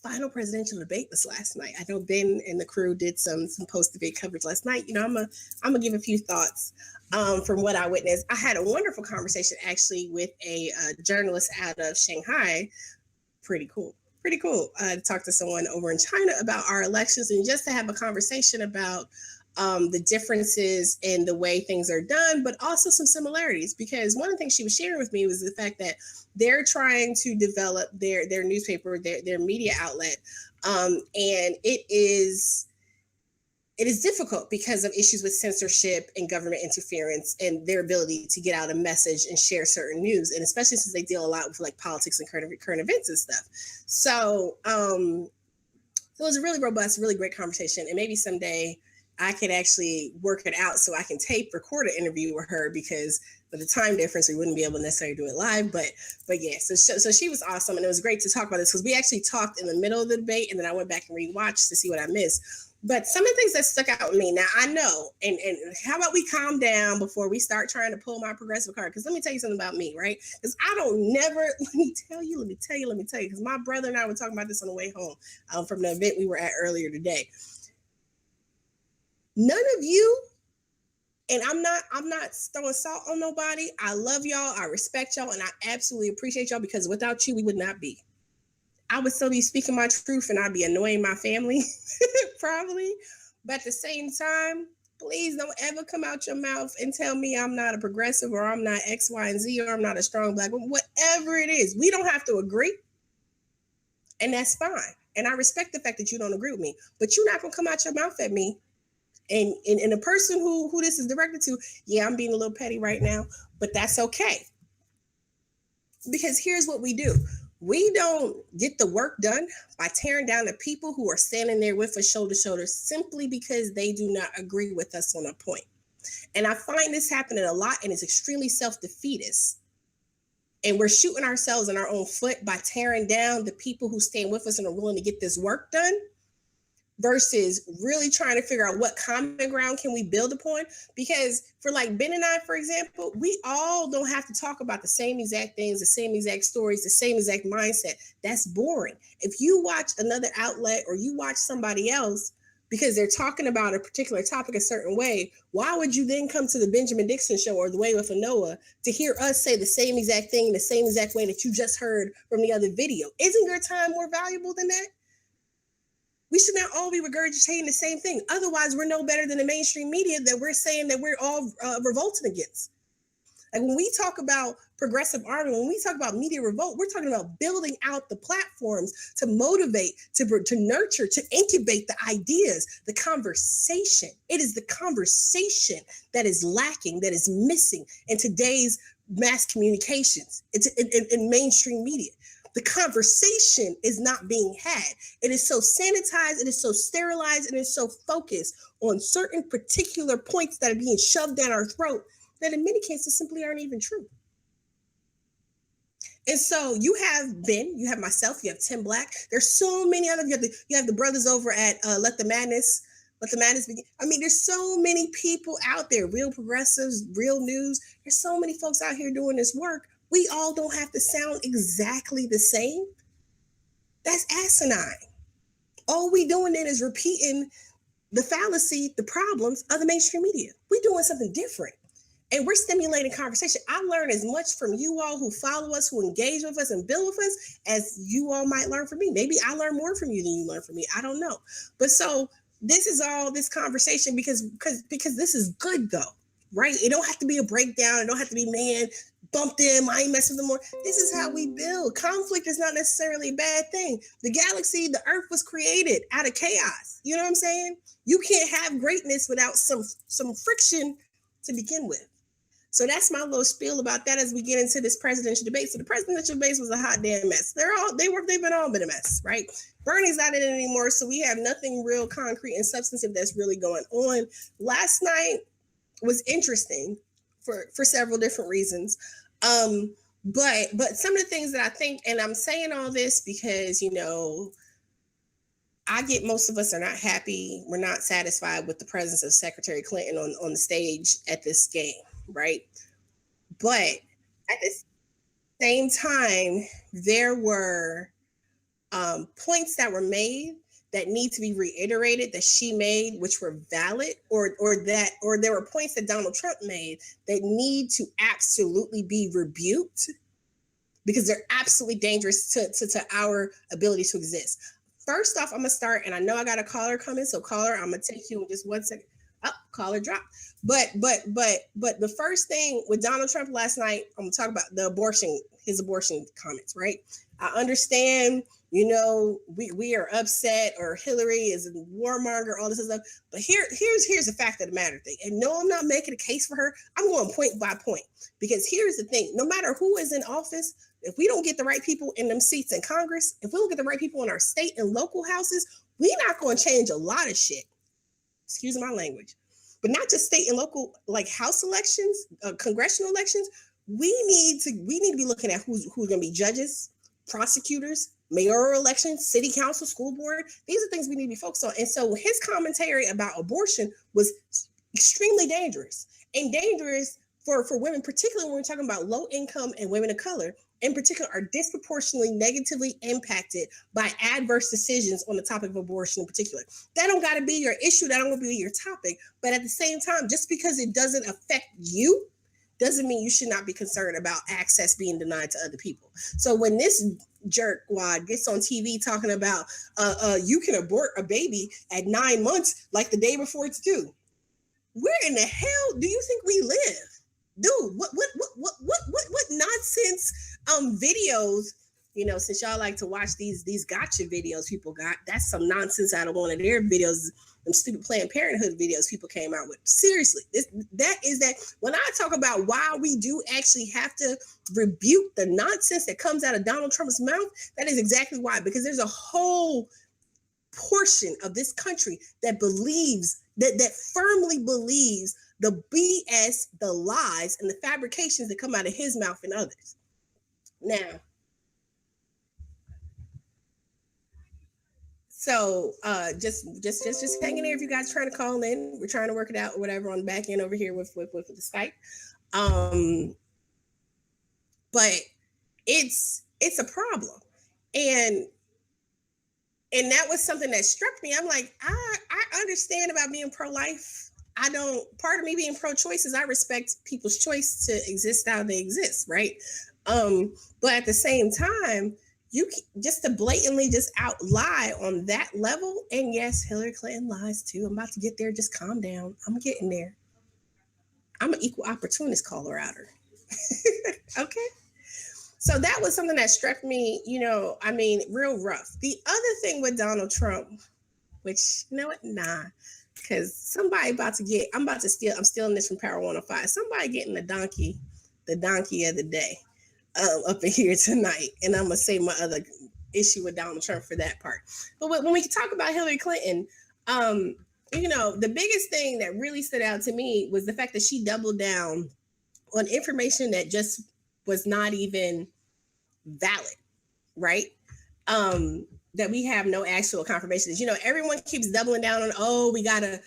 final presidential debate was last night. I know Ben and the crew did some post-debate coverage last night. You know, I'm gonna give a few thoughts from what I witnessed. I had a wonderful conversation actually with a journalist out of Shanghai. Pretty cool. To talk to someone over in China about our elections and just to have a conversation about the differences in the way things are done, but also some similarities. Because one of the things she was sharing with me was the fact that they're trying to develop their newspaper, their media outlet, and it is difficult because of issues with censorship and government interference and their ability to get out a message and share certain news, and especially since they deal a lot with like politics and current events and stuff. So it was a really robust, really great conversation, and maybe someday I could actually work it out so I can record an interview with her, because with the time difference, we wouldn't be able to necessarily do it live. But yeah, so she was awesome, and it was great to talk about this because we actually talked in the middle of the debate, and then I went back and rewatched to see what I missed. But some of the things that stuck out with me, now I know, and how about we calm down before we start trying to pull my progressive card? Because let me tell you something about me, right? Because I don't never, let me tell you, because my brother and I were talking about this on the way home from the event we were at earlier today. None of you, and I'm not throwing salt on nobody. I love y'all, I respect y'all, and I absolutely appreciate y'all, because without you, we would not be. I would still be speaking my truth and I'd be annoying my family, probably. But at the same time, please don't ever come out your mouth and tell me I'm not a progressive or I'm not X, Y, and Z, or I'm not a strong Black woman. Whatever it is, we don't have to agree. And that's fine. And I respect the fact that you don't agree with me, but you're not going to come out your mouth at me. And the person who this is directed to, yeah, I'm being a little petty right now, but that's okay. Because here's what we do. We don't get the work done by tearing down the people who are standing there with us shoulder to shoulder simply because they do not agree with us on a point. And I find this happening a lot, and it's extremely self-defeatist. And we're shooting ourselves in our own foot by tearing down the people who stand with us and are willing to get this work done, versus really trying to figure out what common ground can we build upon. Because for like Ben and I, for example, we all don't have to talk about the same exact things, the same exact stories, the same exact mindset. That's boring. If you watch another outlet or you watch somebody else because they're talking about a particular topic a certain way, why would you then come to the Benjamin Dixon Show or The Way with Anoa to hear us say the same exact thing, the same exact way that you just heard from the other video? Isn't your time more valuable than that? We should not all be regurgitating the same thing. Otherwise, we're no better than the mainstream media that we're saying that we're all revolting against. Like when we talk about progressive army, when we talk about media revolt, we're talking about building out the platforms to motivate, to nurture, to incubate the ideas, the conversation. It is the conversation that is lacking, that is missing in today's mass communications, in mainstream media. The conversation is not being had. It is so sanitized, it is so sterilized, and it's so focused on certain particular points that are being shoved down our throat that in many cases simply aren't even true. And so you have Ben, you have myself, you have Tim Black. There's so many other, you have the brothers over at Let the Madness Begin. I mean, there's so many people out there, real progressives, real news. There's so many folks out here doing this work. We all don't have to sound exactly the same. That's asinine. All we doing then is repeating the fallacy, the problems of the mainstream media. We're doing something different. And we're stimulating conversation. I learn as much from you all who follow us, who engage with us and build with us, as you all might learn from me. Maybe I learn more from you than you learn from me. I don't know. But so this is all this conversation because this is good though, right? It don't have to be a breakdown. It don't have to be, man, bumped in, I ain't messing with them more. This is how we build. Conflict is not necessarily a bad thing. The galaxy, the earth was created out of chaos. You know what I'm saying? You can't have greatness without some friction to begin with. So that's my little spiel about that as we get into this presidential debate. So the presidential debate was a hot damn mess. They've been all been a mess, right? Bernie's not in it anymore, so we have nothing real concrete and substantive that's really going on. Last night was interesting for several different reasons. But some of the things that I think, and I'm saying all this because, you know, I get most of us are not happy. We're not satisfied with the presence of Secretary Clinton on the stage at this game, right? But at the same time, there were points that were made that need to be reiterated that she made, which were valid, or there were points that Donald Trump made that need to absolutely be rebuked because they're absolutely dangerous to our ability to exist. First off, I'm gonna start, and I know I got a caller coming, so caller, I'm gonna take you in just 1 second. Oh, caller drop. But the first thing with Donald Trump last night, I'm gonna talk about his abortion comments, right? I understand, we are upset, or Hillary is a warmonger, all this stuff. But here's the fact of the matter thing. And no, I'm not making a case for her. I'm going point by point, because here's the thing: no matter who is in office, if we don't get the right people in them seats in Congress, if we don't get the right people in our state and local houses, we're not going to change a lot of shit. Excuse my language. But not just state and local, like House elections, congressional elections. We need to be looking at who's going to be judges, prosecutors, mayoral elections, city council, school board. These are things we need to be focused on. And so his commentary about abortion was extremely dangerous, and dangerous for women, particularly when we're talking about low income and women of color in particular, are disproportionately negatively impacted by adverse decisions on the topic of abortion in particular. That don't got to be your issue. That don't got to be your topic. But at the same time, just because it doesn't affect you doesn't mean you should not be concerned about access being denied to other people. So when this jerkwad gets on TV talking about you can abort a baby at 9 months, like the day before it's due, where in the hell do you think we live? Dude, what nonsense videos, since y'all like to watch these gotcha videos people got, that's some nonsense out of one of their videos, them stupid Planned Parenthood videos people came out with. Seriously, that when I talk about why we do actually have to rebuke the nonsense that comes out of Donald Trump's mouth, that is exactly why, because there's a whole portion of this country that believes, that firmly believes the BS, the lies, and the fabrications that come out of his mouth and others. Now, so just hang in there if you guys trying to call in. We're trying to work it out or whatever on the back end over here with the Skype. But it's a problem, and that was something that struck me. I'm like, I understand about being pro-life. Part of me being pro-choice is I respect people's choice to exist how they exist, right? But at the same time, you just to blatantly just out lie on that level. And yes, Hillary Clinton lies too. I'm about to get there. Just calm down. I'm getting there. I'm an equal opportunist caller outer. Okay. So that was something that struck me, real rough. The other thing with Donald Trump, which, nah. Because I'm stealing this from Power 105. Somebody getting the donkey of the day up in here tonight. And I'm going to say my other issue with Donald Trump for that part. But when we talk about Hillary Clinton, the biggest thing that really stood out to me was the fact that she doubled down on information that just was not even valid, right? That we have no actual confirmations. Everyone keeps doubling down on, we gotta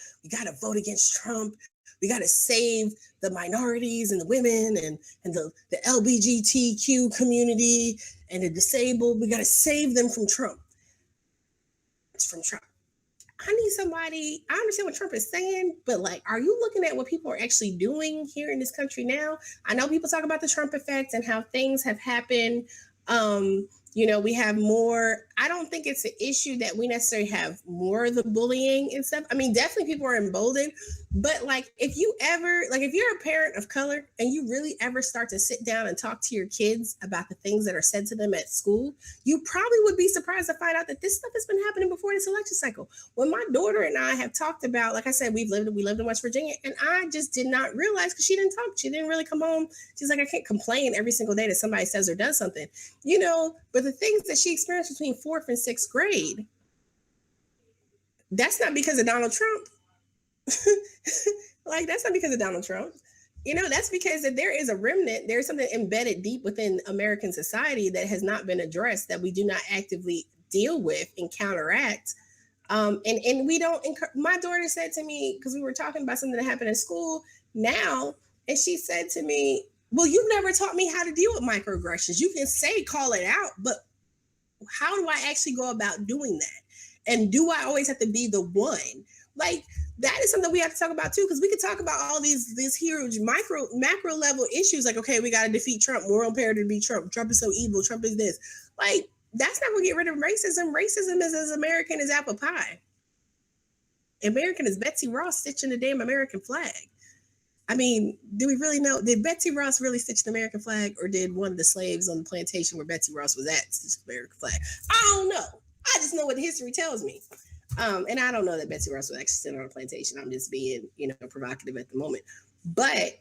vote against Trump. We gotta save the minorities and the women and the LGBTQ community and the disabled. We gotta save them from Trump. It's from Trump. I understand what Trump is saying, but are you looking at what people are actually doing here in this country now? I know people talk about the Trump effect and how things have happened. We have more. I don't think it's an issue that we necessarily have more of the bullying and stuff. I mean, definitely people are emboldened, but if you're a parent of color and you really ever start to sit down and talk to your kids about the things that are said to them at school, you probably would be surprised to find out that this stuff has been happening before this election cycle. When my daughter and I have talked about, like I said, we lived in West Virginia, and I just did not realize, because she didn't talk. She didn't really come home. She's like, I can't complain every single day that somebody says or does something, but the things that she experienced between 4th and 6th grade, that's not because of Donald Trump. That's not because of Donald Trump. That's because that there is a remnant. There's something embedded deep within American society that has not been addressed, that we do not actively deal with and counteract. And we don't. My daughter said to me, because we were talking about something that happened in school now, and she said to me, well, you've never taught me how to deal with microaggressions. You can call it out, but how do I actually go about doing that? And do I always have to be the one? Like, that is something we have to talk about too, because we could talk about all these huge macro level issues. Like, okay, we got to defeat Trump. Moral imperative to beat Trump. Trump is so evil. Trump is this. Like, that's not going to get rid of racism. Racism is as American as apple pie. American as Betsy Ross stitching the damn American flag. I mean, do we really know? Did Betsy Ross really stitch the American flag, or did one of the slaves on the plantation where Betsy Ross was at stitch the American flag? I don't know. I just know what history tells me. And I don't know that Betsy Ross was actually sitting on a plantation. I'm just being, provocative at the moment. But,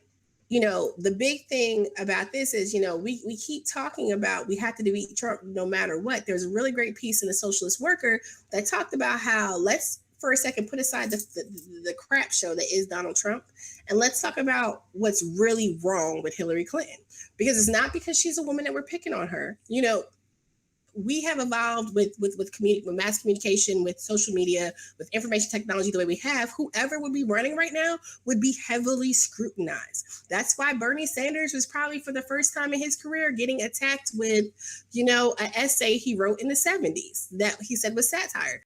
the big thing about this is, we keep talking about we have to defeat Trump no matter what. There's a really great piece in The Socialist Worker that talked about how let's for a second put aside the crap show that is Donald Trump, and let's talk about what's really wrong with Hillary Clinton. Because it's not because she's a woman that we're picking on her. We have evolved with mass communication, with social media, with information technology the way we have. Whoever would be running right now would be heavily scrutinized. That's why Bernie Sanders was probably for the first time in his career getting attacked with, an essay he wrote in the 70s that he said was satire.